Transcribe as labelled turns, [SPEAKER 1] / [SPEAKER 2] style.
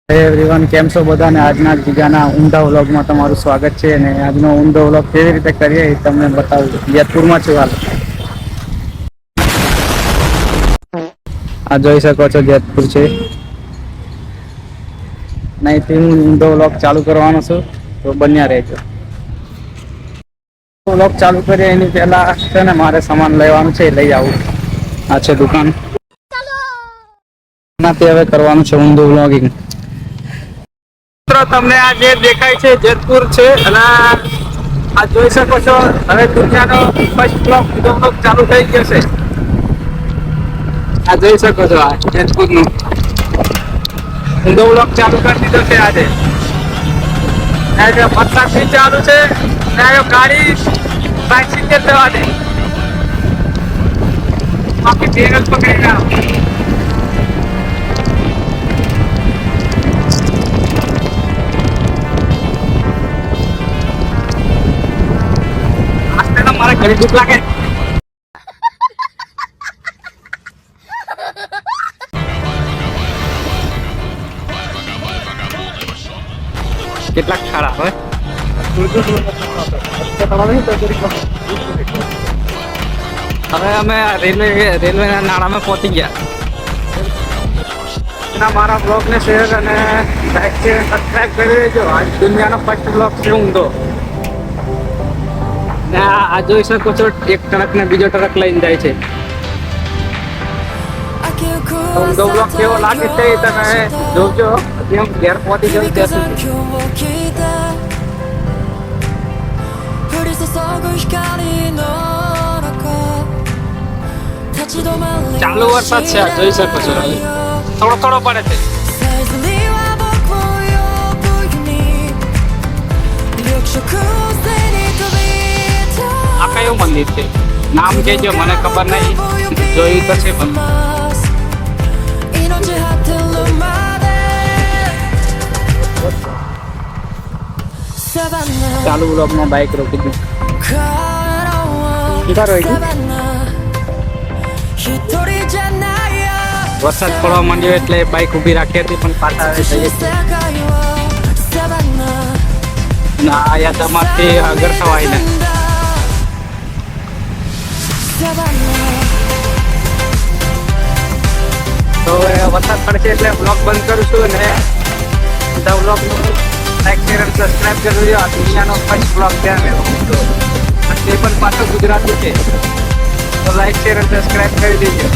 [SPEAKER 1] Everyone કેમ છો બધાને આજના બીજાના ઊંડા વ્લોગમાં તમારું સ્વાગત છે અને આજનો ઊંડો વ્લોગ કેવી રીતે કરીએ એ તમને બતાવું. જેતપુરમાં છું હાલ. આ જોઈ શકો છો જેતપુર છે. નહીંથી હું ઊંડો વ્લોગ ચાલુ કરવાનો છું તો બન્યા રહેજો. વ્લોગ ચાલુ કરીએ એની પહેલા છે ને મારે સામાન લેવાનું છે, લઈ આવું. આ છે દુકાન. એનાથી હવે કરવાનું છે ઊંડું વ્લોગિંગ. તમને આ જે દેખાય છે જેતપુર છે અને આ જોઈ શકો છો હવે દુનિયાનો ફર્સ્ટ બ્લોગ ચાલુ થઈ ગયો છે. આ જોઈ શકો છો આ જેતપુર નું ઊંડો વ્લોગ ચાલુ કરી દીધો છે આજે. વરસાદ બી ચાલુ છે ગાડી બાઇસિકલ જવા દે બાકી બેરલ પકડી ના મારા ઘરે દુઃખ લાગે. કેટલાક ખાડા હોય હવે અમે રેલવેના નાળામાં પહોંચી ગયા. મારા બ્લોગને શેર અને લાઈક છે સબસ્ક્રાઈબ કરી દેજો. આજ દુનિયાનો ફર્સ્ટ બ્લોગ છે ઊંધો. આ જોઈ શકો છો એક ટ્રક ને બીજો ટ્રક લઈને જાય છે. ઊંધો બ્લોગ કેવો લાગે છે તમે જોજો. હજી હું ઘેર પહોંચી જવું ત્યાં સુધી. ચાલુ વરસાદ છે આ જોઈ શકો છો. થોડો થોડો પડે છે. આ કયું મંદિર છે નામ કહેજો, મને ખબર નહીં, જોયું તો છે પણ. ચાલુ વ્લોગમાં બાઇક રોકી દીધું. વરસાદ પડવા માંડ્યો એટલે બાઇક ઊભી રાખી હતી પણ પાછા જઈએ ના આયા તમારથી આગળ થવાય ને. તો વરસાદ પડશે એટલે બ્લોગ બંધ કરું છું અને બધા બ્લોગનું લાઈક શેર અને સબસ્ક્રાઈબ કરી દેજો. આ દુનિયાનો ફર્સ્ટ બ્લોગ છે તે પણ પાછો ગુજરાતી છે તો લાઈક શેર અને સબસ્ક્રાઈબ કરી દેજો.